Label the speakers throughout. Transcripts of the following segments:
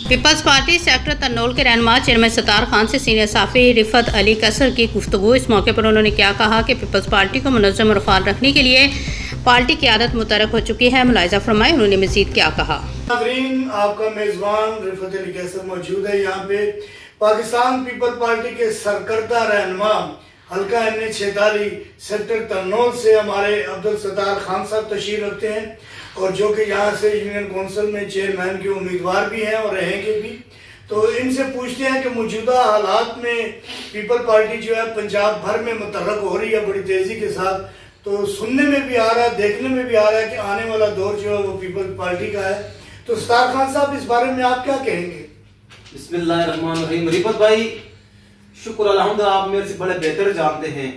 Speaker 1: Peoples party sector तन्नोल के रहनुमा chairman Sattar Khan से सीनियर साफी रिफत अली कसर की गुफ्तगू। इस मौके पर उन्होंने क्या कहा कि पीपल्स पार्टी को मुनज़्ज़म और फाल रखने के लिए पार्टी की आदत मुतरक हो चुकी है। मुलाहिज़ा फरमाएं। उन्होंने मज़ीद क्या कहा।
Speaker 2: आपका मेज़बान रिफत अली कसर मौजूद है यहाँ पे। पाकिस्तान पीपल पार्टी के सरकर्दा रहनुमा हल्का MA 46 सेक्टर तन्नोल से हमारे अब्दुल सत्तार खान साहब तशरीफ रखते हैं और जो कि यहाँ से यूनियन काउंसिल में चेयरमैन के उम्मीदवार भी हैं और रहेंगे भी। तो इनसे पूछते हैं कि मौजूदा हालात में पीपल पार्टी जो है पंजाब भर में मुतहर्रिक हो रही है बड़ी तेजी के साथ। तो सुनने में भी आ रहा है, देखने में भी आ रहा है कि आने वाला दौर जो है वो पीपल पार्टी का है। तो सत्तार खान साहब, इस बारे में आप क्या कहेंगे?
Speaker 3: बिस्मिल्लाहिर्रहमानिर्रहीम। रिफत भाई, शुक्र अल्हम्दुलिल्लाह, आप मेरे से बड़े बेहतर जानते हैं।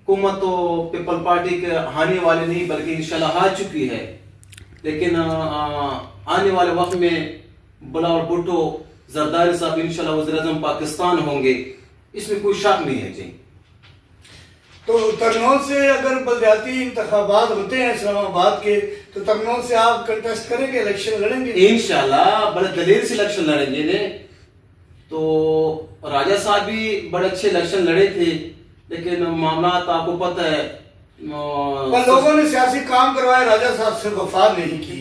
Speaker 3: हुकूमत तो पीपल पार्टी के हारने वाले नहीं बल्कि इंशाल्लाह हार चुकी है, लेकिन आने वाले वक्त में बिलावल भुट्टो जरदारी साहब इंशाल्लाह वज़ीर-ए-आज़म पाकिस्तान होंगे, इसमें कोई शक नहीं है जी।
Speaker 2: तो तन्नोल से अगर बलदियाती इंतखाबात होते हैं इस्लामाबाद के, तो तन्नोल से आप कंटेस्ट करेंगे, इलेक्शन लड़ेंगे?
Speaker 3: इंशाल्लाह बड़े दलेर से इलेक्शन लड़ेंगे ने। तो राजा साहब भी बड़े अच्छे इलेक्शन लड़े थे, लेकिन मामला आपको पता है,
Speaker 2: पर लोगों ने सियासी काम करवाए, राजा साहब से वफा नहीं की।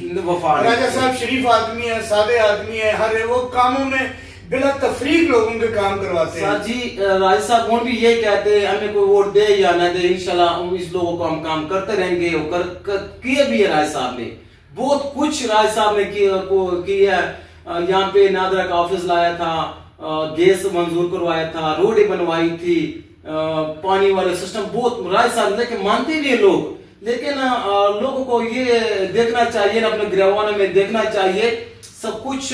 Speaker 2: राजा साहब शरीफ आदमी है, सादे आदमी है, हर वो कामों में बिना तफरीक लोगों के काम करवाते हैं।
Speaker 3: जी, राजा साहब वो भी ये कहते हैं हमें कोई वोट दे या न दे, इंशाल्लाह इस लोगों को हम काम करते रहेंगे। किए भी है राजा साहब ने, बहुत कुछ राजा साहब ने किया। यहाँ पे नादरा का ऑफिस लाया था, गैस मंजूर करवाया था, रोडें बनवाई थी, पानी वाले सिस्टम बहुत राज साहब, लेकिन मानते नहीं लोग। लेकिन लोगों को ये देखना चाहिए, अपने गिरवानों में देखना चाहिए, सब कुछ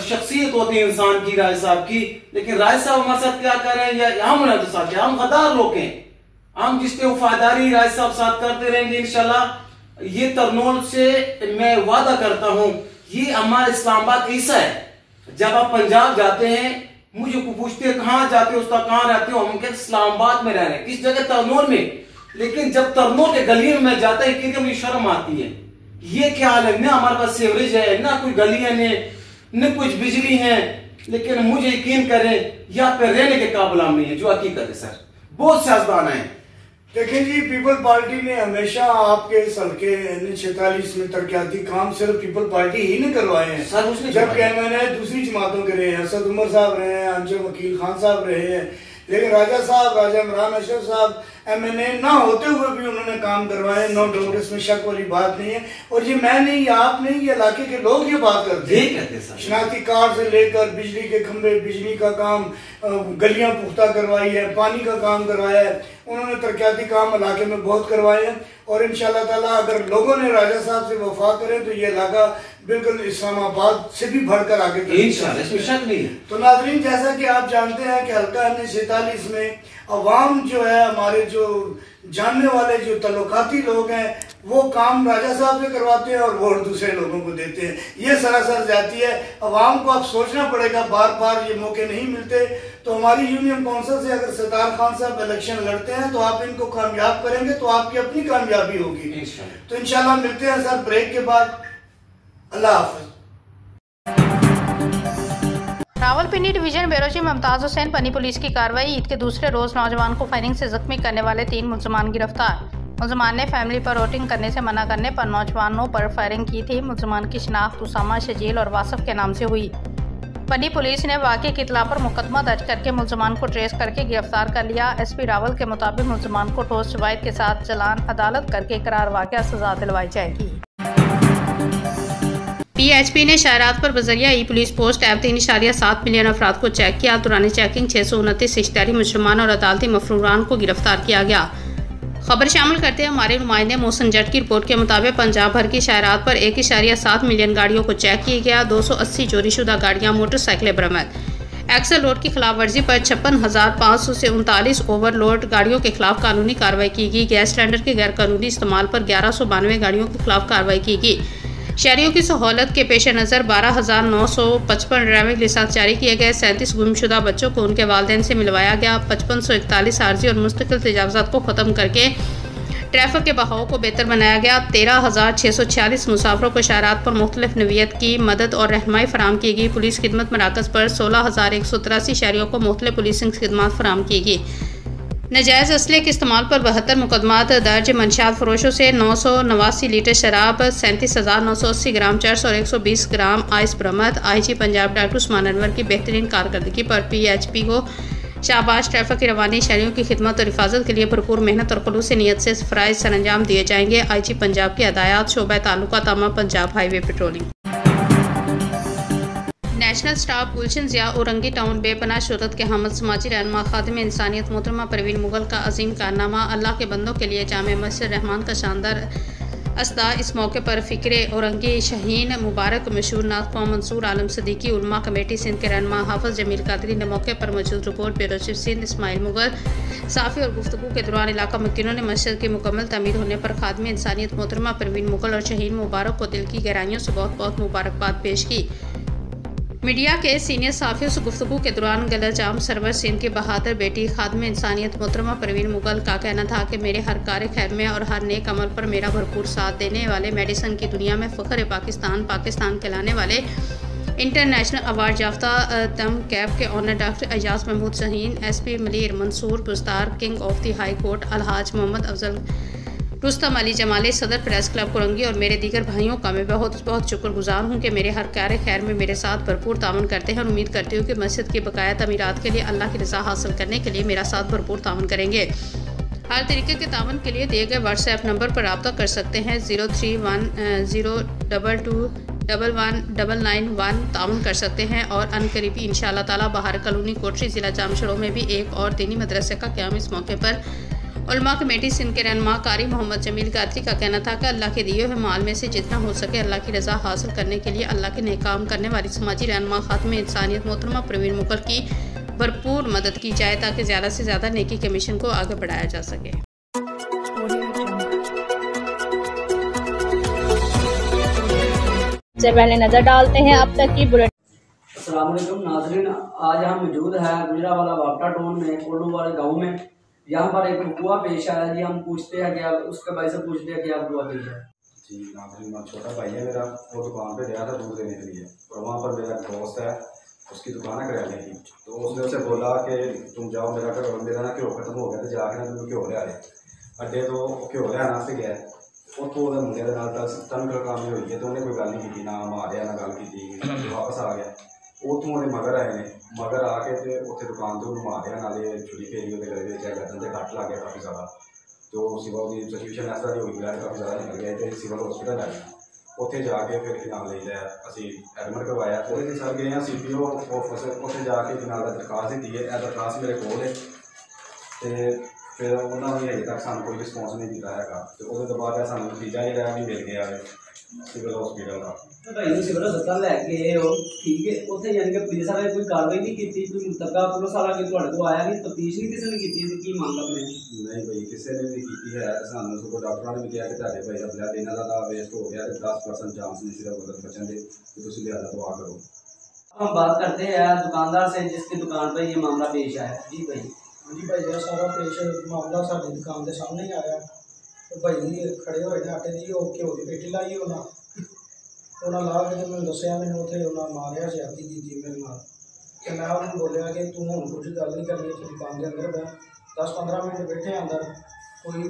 Speaker 3: शख्सियत होती है इंसान की राज साहब की। लेकिन राज साहब हमारे साथ क्या कर रहे हैं, या हम तो साथ हम गद्दार लोग हैं। हम जिसके वफादारी राज साहब साथ करते रहेंगे इंशाल्लाह। ये तन्नोल से मैं वादा करता हूँ, ये हमारा इस्लामाबाद ऐसा है। जब आप पंजाब जाते हैं, मुझे को पूछते हैं कहाँ जाते हो, उसका कहाँ रहते हो, हम कहते इस्लामाबाद में रह रहे हैं। किस जगह? तन्नोल में। लेकिन जब तन्नोल के गलियों में जाता है क्योंकि मुझे शर्म आती है। ये क्या हाल है, ना हमारे पास सीवरेज है, ना कोई गलियां ने, न कुछ बिजली है। लेकिन मुझे यकीन करें, यहाँ पे रहने के काबिल हम नहीं है, जो हकीकत है सर। बहुत सियासतदान है।
Speaker 2: देखिए जी, पीपल पार्टी ने हमेशा आपके हल्के MA 46 में तरक्याती काम सिर्फ पीपल पार्टी ही ने करवाए हैं सर। जबकि मैंने दूसरी जमातों के रहे हैं, असद उमर साहब रहे हैं, अंजुम वकील खान साहब रहे हैं, लेकिन राजा साहब, राजा इमरान अशरफ साहब MNA ना होते हुए भी उन्होंने काम करवाए। नो डाउट, इसमें शक वाली बात नहीं है। और ये मैं नहीं, आप नहीं, ये इलाके के लोग ये बात करते हैं। शनाख्ती कार्ड से लेकर बिजली के खंभे, बिजली का काम, गलियां पुख्ता करवाई है, पानी का काम करवाया है। उन्होंने तरक्याती काम इलाके में बहुत करवाए हैं। और इंशाल्लाह ताला अगर लोगों ने राजा साहब से वफा करें तो ये इलाका बिल्कुल इस्लामाबाद से भी बढ़कर आगे
Speaker 3: नहीं।
Speaker 2: तो नाज़रीन, जैसा कि आप जानते हैं कि हल्का MA 46 में अवाम जो है, हमारे जो जानने वाले जो तल्लुकाती लोग हैं, वो काम राजा साहब से करवाते हैं और वोट दूसरे लोगों को देते हैं। ये सरासर जाती है। अवाम को अब सोचना पड़ेगा, बार बार ये मौके नहीं मिलते। तो हमारी यूनियन काउंसिल से अगर सत्तार खान साहब इलेक्शन लड़ते हैं तो आप इनको कामयाब करेंगे तो आपकी अपनी कामयाबी होगी। तो इंशाल्लाह मिलते हैं सर ब्रेक के बाद। अल्लाह हाफ़िज़।
Speaker 1: रावलपिंडी डिवीजन बेरोजी मुमताज हुसैन पन्नी पुलिस की कार्रवाई। ईद के दूसरे रोज नौजवान को फायरिंग से जख्मी करने वाले 3 मुलजमान गिरफ्तार। मुलजमान ने फैमिली पर वोटिंग करने से मना करने पर नौजवानों पर फायरिंग की थी। मुलजमान की शिनाख्त उसामा, शजील और वासफ के नाम से हुई। पन्नी पुलिस ने वाक़े की इत्तला पर मुकदमा दर्ज करके मुलजमान को ट्रेस करके गिरफ्तार कर लिया। SP रावल के मुताबिक मुलजमान को ठोस शवाहिद के साथ चालान अदालत करके करार वाक़या सजा दिलवाई जाएगी। PHP ने शाहरात पर बजरिया पुलिस पोस्ट ऐप 3.7 मिलियन अफराद को चेक किया। दौरान चेकिंग 629 इश्तिहारी मुजरिमान और अदालती मफरूरान को गिरफ्तार किया गया। खबर शामिल करते हैं हमारे नुमाइंदे मोहसिन जट की रिपोर्ट के मुताबिक पंजाब भर की शाहरात पर 1.7 मिलियन गाड़ियों को चेक किया गया। 280 चोरीशुदा गाड़ियाँ, मोटरसाइकिलें बरामद। एक्सल लोड की खिलाफ वर्जी पर 56,500 से 39 ओवरलोड गाड़ियों के खिलाफ कानूनी कार्रवाई की गई। गैस सिलेंडर के गैर कानूनी इस्तेमाल पर 1192 गाड़ियों के खिलाफ कार्रवाई की गई। शहरियों की सहूलत के पेश नज़र 12,955 ड्राइविंग लाइसेंस जारी किए गए। 37 गुमशुदा बच्चों को उनके वालिदैन से मिलवाया गया। 5541 आर्जी और मुस्तकिल तजावुज़ात को ख़त्म करके ट्रैफिक के बहाव को बेहतर बनाया गया। 13,640 मुसाफरों को इशारात पर मुख्तलिफ नवीयत की मदद और रहनुमाई फराम की गई। पुलिस खिदमत मराकज़ पर 16,183 शहरियों को मुख्तलिफ पुलिसिंग खिदमत फराम की गई। नाजायज़ असले के इस्तेमाल पर 72 मुकदमात दर्ज। मंशियात फरोशों से 989 लीटर शराब, 37,980 ग्राम चर्स और 120 ग्राम आइस बरामद। IG पंजाब डॉक्टर उस्मान अनवर की बेहतरीन कारकर्दगी पर PHP को शाबाश। ट्रैफिक की रवानी शहरियों की खिदमत और हिफाजत के लिए भरपूर मेहनत और खुलूस नीयत से फ़राइज़ सरअंजाम दिए जाएंगे। IG पंजाब की हदायत। शोबा ताल्लुकात आमा Punjab highway patrolling. National staff Gulshan Zia Orangi town बेपनाह शोहरत के हामिद समाजी रहनुमा खादिम इंसानियत मोहतरमा परवीन मुगल का अजीम कारनामा। अल्लाह के बंदों के लिए जामे मस्जिद रहमान का शानदार अस्दा। इस मौके पर फ़िक्र औरंगी शहीन मुबारक मशहूर नाथ मंसूर आलम सदीकी उलमा कमेटी सिंध के रहनुमा हाफिज़ जमील कादरी ने मौके पर मौजूद report bureau chief Sindh Ismail Mughal साफ़ी और गुफ्तगू के दौरान इलाका मुकीनों ने मस्जिद की मुकम्मल तमीर होने पर खादिम इंसानियत मोहतरमा परवीन मुगल और शहीन मुबारक को दिल की गहराइयों से बहुत बहुत मुबारकबाद पेश की। मीडिया के सीनियर साफियों से गुफ्तगू के दौरान गलत जाम सरवर सिंध की बहादुर बेटी खादिम इंसानियत मोहतरमा परवीन मुगल का कहना था कि मेरे हर कार्य खैर में और हर नेक अमल पर मेरा भरपूर साथ देने वाले मेडिसन की दुनिया में फ़ख्र पाकिस्तान कहलाने वाले इंटरनेशनल अवार्ड याफ्ता तम कैब के owner doctor Ejaz Mahmood Shaheen, SP Malir Mansoor बुस्तार, king of the high court Alhaj Mohammad Afzal Rustam Ali Jamali, सदर प्रेस क्लब कुरंगी और मेरे दीगर भाइयों का मैं बहुत बहुत शुक्रगुजार हूँ कि मेरे हर कार्य खैर में मेरे साथ भरपूर तावन करते हैं और उम्मीद करती हूँ कि मस्जिद की बकाया तमीरात के लिए अल्लाह की रज़ा हासिल करने के लिए मेरा साथ भरपूर तावन करेंगे। हर तरीके के तावन के लिए दिए गए व्हाट्सएप नंबर पर रब्ता कर सकते हैं 0310221191 तावन कर सकते हैं। और अनकरीबी इंशाअल्लाह ताला बाहर कलोनी कोटरी ज़िला जामशोरों में भी एक और दीनी मदरसे का क़याम। इस मौके पर उलमा कमेटी सिंध के रहनुमा कारी मोहम्मद जमील कादरी का कहना था कि अल्लाह के दिए हुए माल में से जितना हो सके अल्लाह की रज़ा हासिल करने के लिए अल्लाह के नेक काम करने वाली समाजी रहनुमा खातिम इंसानियत मोहतरमा परवीन मुगल की भरपूर मदद की जाए ताकि ज़्यादा से ज़्यादा नेकी के मिशन को आगे बढ़ाया जा सके।
Speaker 4: से पहले नजर डालते हैं अब तक की बुलेटिन।
Speaker 5: अस्सलाम वालेकुम नाज़रीन, आज हम मौजूद है गुजरावाला वापटा टाउन में कोल्डू वाले गाँव में। यहाँ पर एक हुआ पेश आया जी, हम पूछते हैं कि उसके भाई से पूछते हैं कि आप हुआ पेश है
Speaker 6: जी। नाज़रीन, छोटा भाई है मेरा, वो दुकान पे गया था दूध लेने के लिए और वहाँ पर मेरा दोस्त है, उसकी दुकान है करियाने की। तो उसने उसे बोला कि तुम जाओ, मेरा ना घ्यो खत्म हो गया तो जाके ना तुम घ्यो लिया अड्डे तो घ्यो लिया से गया उतो मुंडे तनखल काम हुई है तो उन्हें कोई गल नहीं की, ना मारिया ना गल की, वापस आ गया। उतों वो मगर आए ने, मगर आके तो उत्थे दुकान तो मारिया नाले छुरी फेरी वो गले गर्दन से कट लग गया काफ़ी ज़्यादा। तो सिविल की सिचुएशन इस तरह की हुई, ब्लड काफ़ी ज़्यादा निकल गया तो सिविल हॉस्पिटल आए। उत्थे जाके फिर नाम ले लिया, असी एडमिट करवाया। तो सर गए हैं CPO ऑफिस, उत्थे जाके नाल दरखास्त दी है, दरखास्त मेरे कोल है। तो फिर उन्होंने भी अजे तक सानू कोई रिस्पॉन्स नहीं दिता है। तो वो बाद सानू नतीजा जोड़ा भी मिल गया है सिविल हॉस्पिटल का।
Speaker 5: भाई सिविल हस्पताल लैके ठीक है, उत्थे यानी कि पुलिस वाले कोई कार्रवाई नहीं की, कोई मुतलका पुलिस वाला कि तुहाडे को आया नहीं, तफ्तीश नहीं किसी ने की, की मामला बने
Speaker 6: नहीं भाई किसी ने भी की है। सानू सगों डॉक्टर ने भी कहा कि तुहाडे भाई दा ब्लड इन्हां दा वेस्ट हो गया, 10% चांस ने सिर्फ बचन दे, तो तुसीं लिहाजा दुआ करो।
Speaker 5: हम बात करते हैं दुकानदार से जिसकी दुकान पर ये मामला पेश आया। जी भाई।
Speaker 7: जी भाई, यह सारा पेश मामला साडी दुकान के सामने ही आया। तो भाई खड़े हुए ने आटे की घ्यो की पेटी लाई उन्हें ला के तो मैं दसिया, मैंने उत्थे उन्हें मारिया ज्यादती की मेरे नाल। तो मैं उन्होंने बोलिया कि तू हुण कुछ गल नहीं करनी, इतनी दुकान के अंदर मैं 10-15 मिनट बैठे अंदर, कोई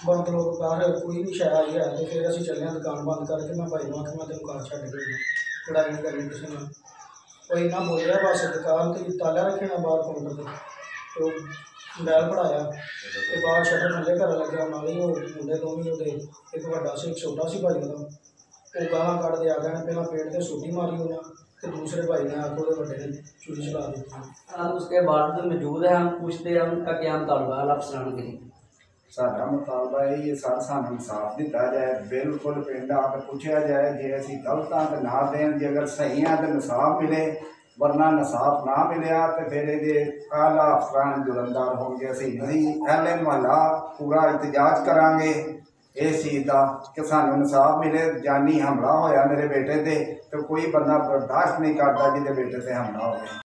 Speaker 7: बंद लोग बाहर कोई नहीं शायद आई है। तो फिर असीं चले दुकान बंद करके मैं भाई आखिर मैं तेन घर छड्ड के लड़ाई नहीं करनी किसी ने। कोई ना बोलिया बस दुकान तो ताला रखे ना बाहर काउंटर पर, तो बैल पढ़ाया तो बाहर शटर थले कर लगे नाल ही मुंडे दोवें वो एक वड्डा सी एक छोटा सी भाई वो गालां कढ़ दे आ गए। पहला पेट से सूटी मारी उन्हें, तो दूसरे भाई ने आके वो बड़े ने चूड़ी चला दी।
Speaker 5: उसके बाद मौजूद है, हम पूछते हैं उनका क्या मुतालबा है अफसरान के लिए।
Speaker 8: साडा मुतालबा ये सर सानू इंसाफ दिता जाए, बिल्कुल पिंड आके पूछा जाए, जे असीं गलत हाँ तो ना देन, जे अगर सही हाँ तो इंसाफ मिले, वरना इंसाफ ना मिलिया तो फिर ये आला अफसरान जुर्मदार होंगे। असीं नहीं अहले महला पूरा एहतजाज करांगे इस चीज़ का कि सानू इंसाफ मिले। जानी हमला होया मेरे बेटे से, तो कोई बंदा बर्दाश्त नहीं करता जिहदे बेटे से हमला हो।